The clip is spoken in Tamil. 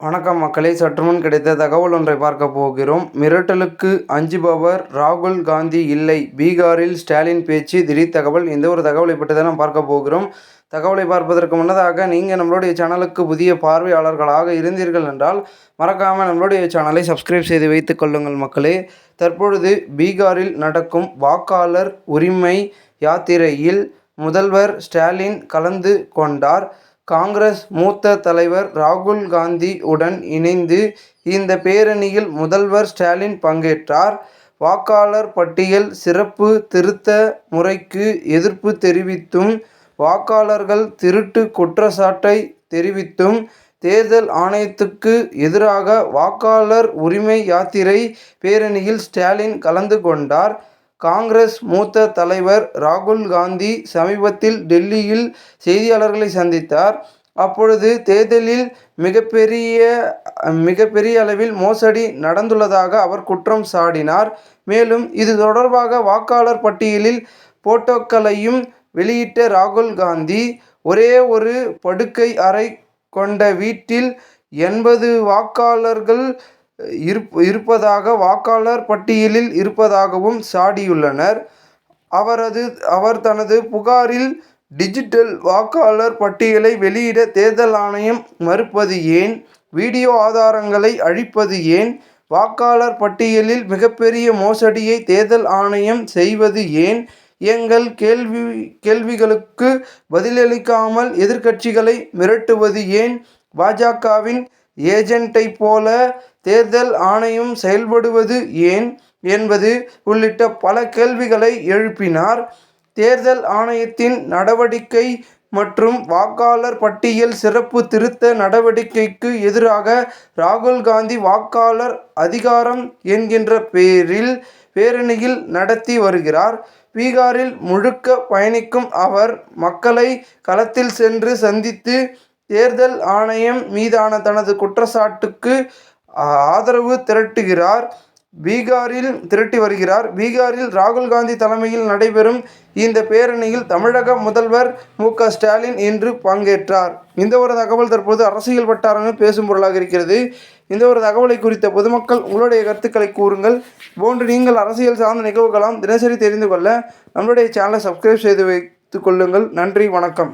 வணக்கம் மக்களே, சற்றுமுன் கிடைத்த தகவல் ஒன்றை பார்க்க போகிறோம். மிரட்டலுக்கு அஞ்சுபவர் ராகுல் காந்தி இல்லை, பீகாரில் ஸ்டாலின் பேச்சு திடீர் தகவல். இந்த ஒரு தகவலை பற்றி தான் நாம் பார்க்க போகிறோம். தகவலை பார்ப்பதற்கு முன்னதாக நீங்கள் நம்மளுடைய சேனலுக்கு புதிய பார்வையாளர்களாக இருந்தீர்கள் என்றால் மறக்காமல் நம்மளுடைய சேனலை சப்ஸ்கிரைப் செய்து வைத்துக் கொள்ளுங்கள் மக்களே. தற்பொழுது பீகாரில் நடக்கும் வாக்காளர் உரிமை யாத்திரையில் முதல்வர் ஸ்டாலின் கலந்து கொண்டார். காங்கிரஸ் மூத்த தலைவர் ராகுல் காந்தி உடன் இணைந்து இந்த பேரணியில் முதல்வர் ஸ்டாலின் பங்கேற்றார். வாக்காளர் பட்டியல் சிறப்பு திருத்த முறைக்கு எதிர்ப்பு தெரிவித்தும் வாக்காளர்கள் திருட்டு குற்றச்சாட்டை தெரிவித்தும் தேர்தல் ஆணையத்துக்கு எதிராக வாக்காளர் உரிமை யாத்திரை பேரணியில் ஸ்டாலின் கலந்து கொண்டார். காங்கிரஸ் மூத்த தலைவர் ராகுல் காந்தி சமீபத்தில் டெல்லியில் செய்தியாளர்களை சந்தித்தார். அப்பொழுது தேர்தலில் மிகப்பெரிய அளவில் மோசடி நடந்துள்ளதாக அவர் குற்றம் சாட்டினார். மேலும் இது தொடர்பாக வாக்காளர் பட்டியலில் போட்டோக்களையும் வெளியிட்ட ராகுல் காந்தி, ஒரே ஒரு படுக்கை அறை கொண்ட வீட்டில் 80 வாக்காளர்கள் இருப்பதாக வாக்காளர் பட்டியலில் இருப்பதாகவும் சாடியுள்ளனர். அவர் தனது புகாரில் டிஜிட்டல் வாக்காளர் பட்டியலை வெளியிட தேர்தல் ஆணையம் மறுப்பது ஏன், வீடியோ ஆதாரங்களை அழிப்பது ஏன், வாக்காளர் பட்டியலில் மிகப்பெரிய மோசடியை தேர்தல் ஆணையம் செய்வது ஏன், எங்கள் கேள்விகளுக்கு பதிலளிக்காமல் எதிர்க்கட்சிகளை மிரட்டுவது ஏன், பாஜகவின் ஏஜென்ட்டை போல தேர்தல் ஆணையம் செயல்படுவது ஏன் என்பது உள்ளிட்ட பல கேள்விகளை எழுப்பினார். தேர்தல் ஆணையத்தின் நடவடிக்கை மற்றும் வாக்காளர் பட்டியல் சிறப்பு திருத்த நடவடிக்கைக்கு எதிராக ராகுல் காந்தி வாக்காளர் அதிகாரம் என்கின்ற பெயரில் பேரணியில் நடத்தி வருகிறார். பீகாரில் முழுக்க பயணிக்கும் அவர் மக்களை களத்தில் சென்று சந்தித்து தேர்தல் ஆணையம் மீதான தனது குற்றச்சாட்டுக்கு ஆதரவு திரட்டி வருகிறார். பீகாரில் ராகுல் காந்தி தலைமையில் நடைபெறும் இந்த பேரணியில் தமிழக முதல்வர் மு.க.ஸ்டாலின் இன்று பங்கேற்றார். இந்த ஒரு தகவல் தற்போது அரசியல் வட்டாரங்கள் பேசும் பொருளாக இருக்கிறது. இந்த ஒரு தகவலை குறித்த பொதுமக்கள் உங்களுடைய கருத்துக்களை கூறுங்கள். போன்று நீங்கள் அரசியல் சார்ந்த நிகழ்வுகளாம் தினசரி தெரிந்து கொள்ள நம்மளுடைய சேனலை சப்ஸ்கிரைப் செய்து வைத்துக் கொள்ளுங்கள். நன்றி, வணக்கம்.